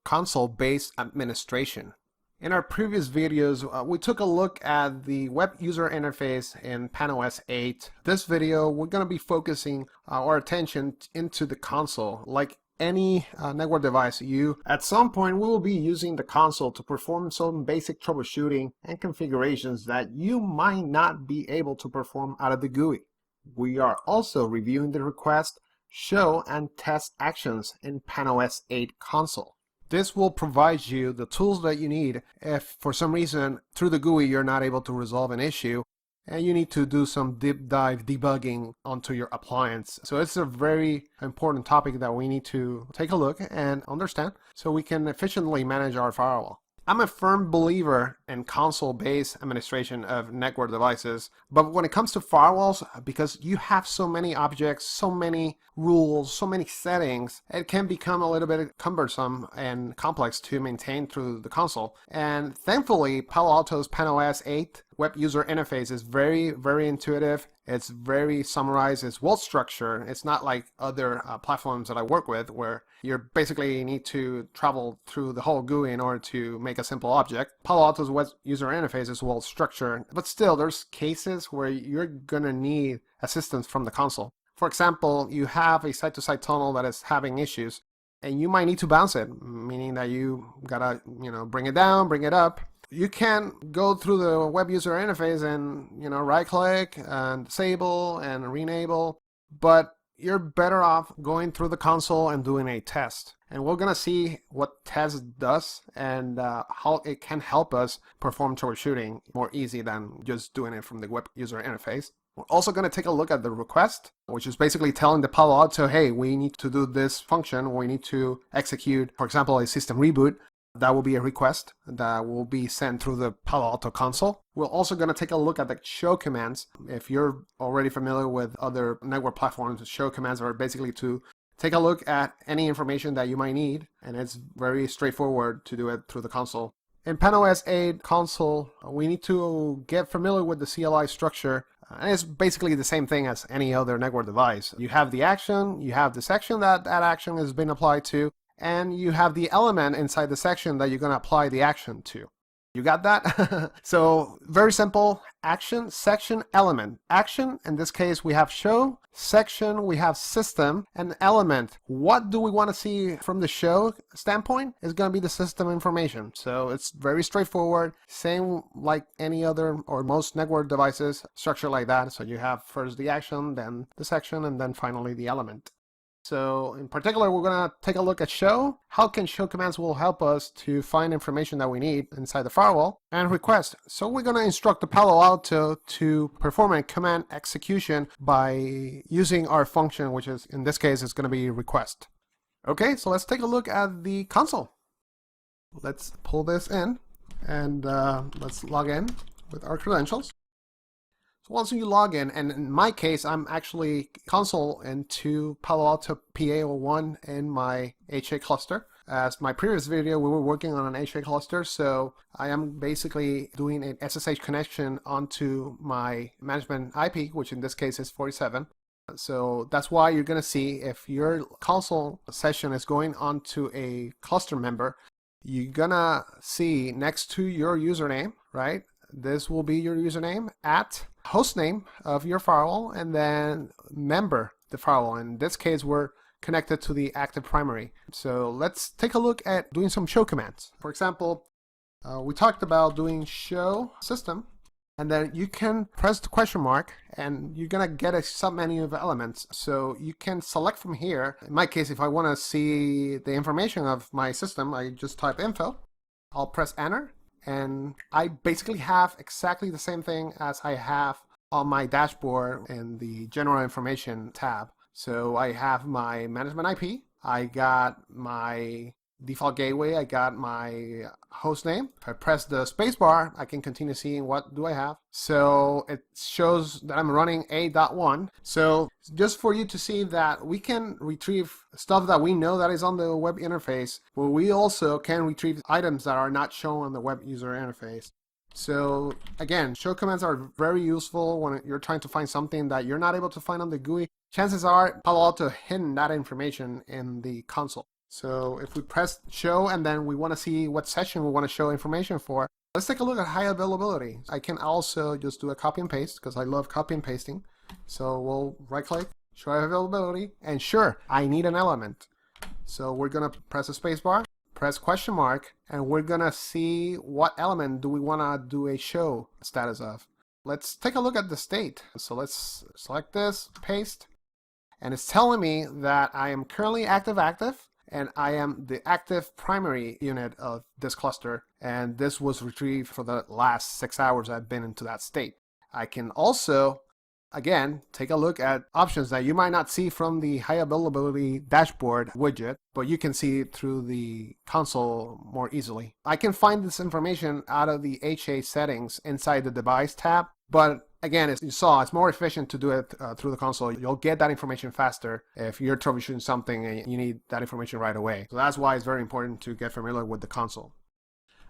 console-based administration. In our previous videos, we took a look at the web user interface in PanOS 8. This video, we're going to be focusing our attention into the console. Like any network device, at some point we will be using the console to perform some basic troubleshooting and configurations that you might not be able to perform out of the GUI. We are also reviewing the request, show, and test actions in PanOS 8 console. This will provide you the tools that you need if for some reason through the GUI you're not able to resolve an issue and you need to do some deep dive debugging onto your appliance. So it's a very important topic that we need to take a look and understand so we can efficiently manage our firewall. I'm a firm believer in console-based administration of network devices, but when it comes to firewalls, because you have so many objects, so many rules, so many settings, it can become a little bit cumbersome and complex to maintain through the console. And thankfully, Palo Alto's PanOS 8 web user interface is very, very intuitive. It's very summarized, it's well structured. It's not like other platforms that I work with where you basically need to travel through the whole GUI in order to make a simple object. Palo Alto's web user interface is well structured, but still there's cases where you're gonna need assistance from the console. For example, you have a site-to-site tunnel that is having issues and you might need to bounce it, meaning that you gotta, bring it down, bring it up. You can go through the web user interface and, right click and disable and re-enable, but you're better off going through the console and doing a test. And we're gonna see what test does and how it can help us perform troubleshooting more easy than just doing it from the web user interface. We're also going to take a look at the request, which is basically telling the Palo Alto, hey, we need to do this function, we need to execute, for example, a system reboot. That will be a request that will be sent through the Palo Alto console. We're also going to take a look at the show commands. If you're already familiar with other network platforms, show commands are basically to take a look at any information that you might need, and it's very straightforward to do it through the console. In PanOS 8 console, we need to get familiar with the CLI structure. And it's basically the same thing as any other network device. You have the action, you have the section that action has been applied to, and you have the element inside the section that you're going to apply the action to. You got that? So very simple. Action, section, element. Action, in this case, we have show. Section, we have system. And element. What do we want to see from the show standpoint? Is going to be the system information. So it's very straightforward. Same like any other or most network devices, structured like that. So you have first the action, then the section, and then finally the element. So in particular, we're going to take a look at show. How can show commands will help us to find information that we need inside the firewall, and request. So we're going to instruct the Palo Alto to perform a command execution by using our function, which is in this case is going to be request. Okay, so let's take a look at the console. Let's pull this in and let's log in with our credentials. So once you log in, and in my case, I'm actually console into Palo Alto PA01 in my HA cluster. As my previous video, we were working on an HA cluster, so I am basically doing an SSH connection onto my management IP, which in this case is 47. So that's why you're going to see if your console session is going onto a cluster member, you're going to see next to your username, right? This will be your username at hostname of your firewall and then member the firewall. In this case, we're connected to the active primary. So let's take a look at doing some show commands. For example, we talked about doing show system, and then you can press the question mark and you're gonna get a submenu of elements. So you can select from here. In my case, if I want to see the information of my system, I just type info. I'll press enter. And I basically have exactly the same thing as I have on my dashboard in the general information tab. So I have my management IP, I got my default gateway, I got my host name. If I press the spacebar, I can continue seeing what do I have. So it shows that I'm running A.1. So just for you to see that we can retrieve stuff that we know that is on the web interface, but we also can retrieve items that are not shown on the web user interface. So again, show commands are very useful when you're trying to find something that you're not able to find on the GUI. Chances are Palo Alto hidden that information in the console. So if we press show and then we want to see what session we want to show information for, let's take a look at high availability. I can also just do a copy and paste because I love copy and pasting. So we'll right click, show high availability, and sure, I need an element. So we're gonna press the space bar, press question mark, and we're gonna see what element do we wanna do a show status of. Let's take a look at the state. So let's select this, paste, and it's telling me that I am currently active, and I am the active primary unit of this cluster, and this was retrieved for the last 6 hours I've been into that state. I can also, again, take a look at options that you might not see from the high availability dashboard widget, but you can see it through the console more easily. I can find this information out of the HA settings inside the device tab, but again, as you saw, it's more efficient to do it through the console. You'll get that information faster if you're troubleshooting something and you need that information right away. So that's why it's very important to get familiar with the console.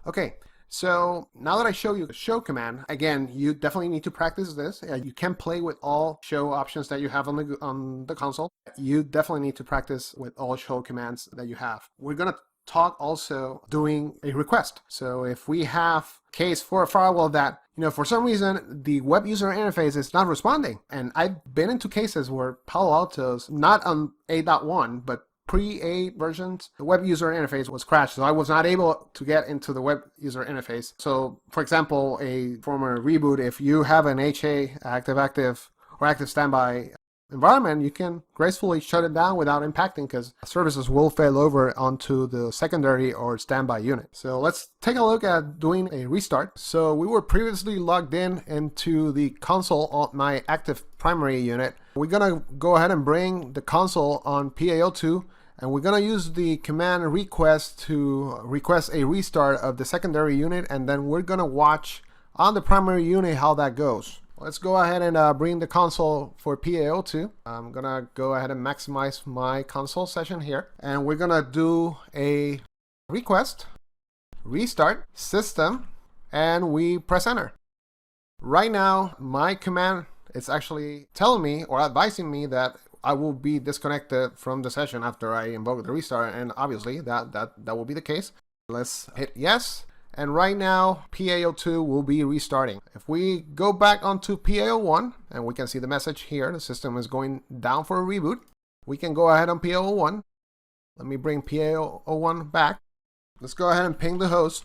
Okay, so now that I show you the show command, again, you definitely need to practice this. You can play with all show options that you have on the console. You definitely need to practice with all show commands that you have. We're going to talk also doing a request. So if we have case for a firewall that, for some reason the web user interface is not responding, and I've been into cases where Palo Alto's, not on 8.1, but pre-8 versions, the web user interface was crashed, so I was not able to get into the web user interface. So for example, a former reboot, if you have an HA active or active standby environment, you can gracefully shut it down without impacting, because services will fail over onto the secondary or standby unit. So let's take a look at doing a restart. So we were previously logged into the console on my active primary unit. We're gonna go ahead and bring the console on PaO2, and we're gonna use the command request to request a restart of the secondary unit, and then we're gonna watch on the primary unit how that goes. Let's go ahead and bring the console for PaO2. I'm gonna go ahead and maximize my console session here, and we're gonna do a request, restart system, and we press enter. Right now, my command is actually telling me or advising me that I will be disconnected from the session after I invoke the restart, and obviously that will be the case. Let's hit yes. And right now, PaO2 will be restarting. If we go back onto PaO1, and we can see the message here, the system is going down for a reboot. We can go ahead on PaO1. Let me bring PaO1 back. Let's go ahead and ping the host.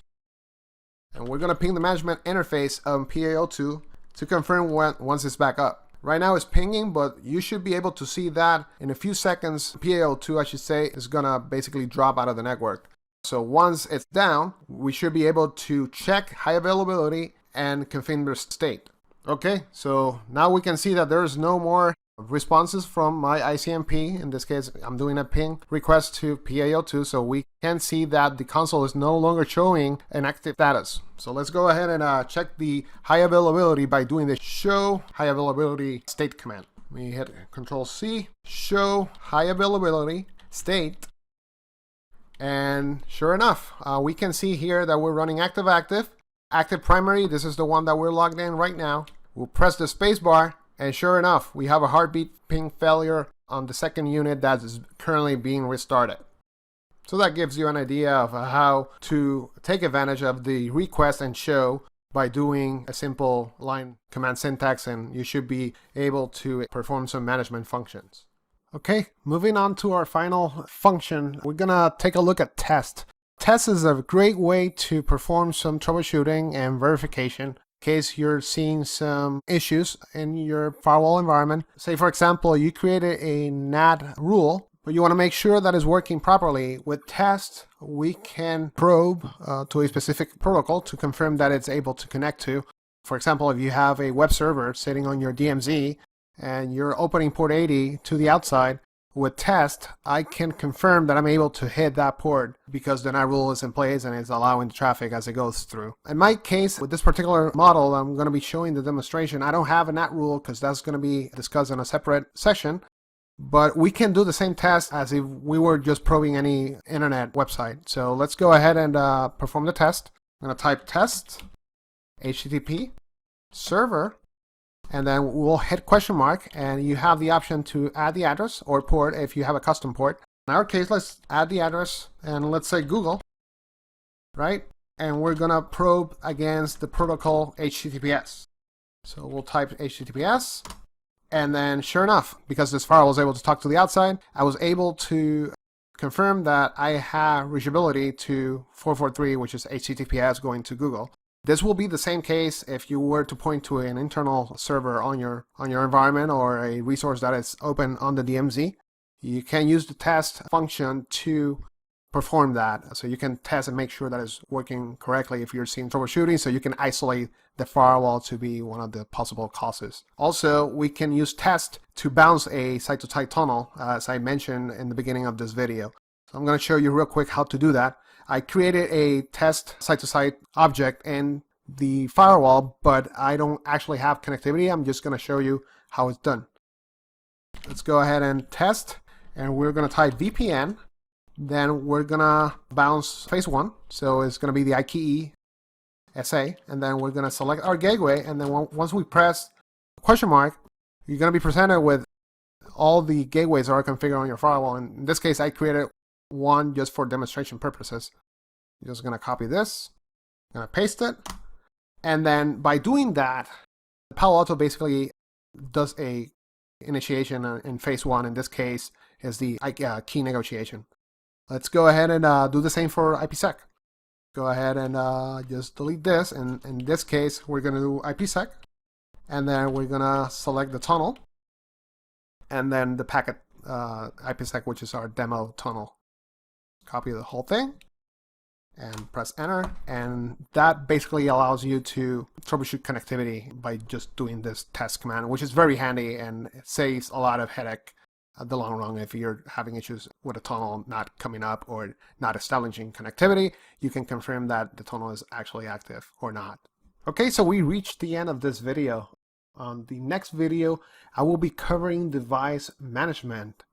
And we're gonna ping the management interface of PaO2 to confirm once it's back up. Right now it's pinging, but you should be able to see that in a few seconds, PaO2, I should say, is gonna basically drop out of the network. So once it's down, we should be able to check high availability and confirm the state. Okay, so now we can see that there's no more responses from my ICMP. In this case, I'm doing a ping request to PaO2, so we can see that the console is no longer showing an active status. So let's go ahead and check the high availability by doing the show high availability state command. We hit Control C, show high availability state. And sure enough, we can see here that we're running active primary. This is the one that we're logged in right now. We'll press the space bar, and sure enough, we have a heartbeat ping failure on the second unit that is currently being restarted. So that gives you an idea of how to take advantage of the request and show by doing a simple line command syntax, and you should be able to perform some management functions. Okay, moving on to our final function, we're gonna take a look at test. Test is a great way to perform some troubleshooting and verification in case you're seeing some issues in your firewall environment. Say, for example, you created a NAT rule, but you want to make sure that it's working properly. With test, we can probe to a specific protocol to confirm that it's able to connect to. For example, if you have a web server sitting on your DMZ, and you're opening port 80 to the outside, with test, I can confirm that I'm able to hit that port because the NAT rule is in place and it's allowing the traffic as it goes through. In my case, with this particular model, I'm going to be showing the demonstration. I don't have a NAT rule because that's going to be discussed in a separate session, but we can do the same test as if we were just probing any internet website. So let's go ahead and perform the test. I'm going to type test, HTTP, server, and then we'll hit question mark, and you have the option to add the address or port if you have a custom port. In our case, let's add the address and let's say Google, right? And we're gonna probe against the protocol HTTPS. So we'll type HTTPS, and then sure enough, because this firewall was able to talk to the outside, I was able to confirm that I have reachability to 443, which is HTTPS going to Google. This will be the same case if you were to point to an internal server on your environment or a resource that is open on the DMZ. You can use the test function to perform that. So you can test and make sure that it's working correctly if you're seeing troubleshooting, so you can isolate the firewall to be one of the possible causes. Also, we can use test to bounce a site-to-site tunnel, as I mentioned in the beginning of this video. So I'm going to show you real quick how to do that. I created a test site-to-site object in the firewall, but I don't actually have connectivity. I'm just going to show you how it's done. Let's go ahead and test, and we're going to type VPN. Then we're going to bounce phase 1, so it's going to be the IKE SA, and then we're going to select our gateway, and then once we press question mark, you're going to be presented with all the gateways that are configured on your firewall. In this case, I created one just for demonstration purposes. I'm just going to copy this, I'm going to paste it, and then by doing that, Palo Alto basically does a initiation in phase 1. In this case, is the key negotiation. Let's go ahead and do the same for IPsec. Go ahead and just delete this, and in this case, we're going to do IPsec, and then we're going to select the tunnel, and then the packet IPsec, which is our demo tunnel. Copy the whole thing, and press enter, and that basically allows you to troubleshoot connectivity by just doing this test command, which is very handy, and it saves a lot of headache at the long run. If you're having issues with a tunnel not coming up or not establishing connectivity, you can confirm that the tunnel is actually active or not. Okay, so we reached the end of this video. On the next video, I will be covering device management.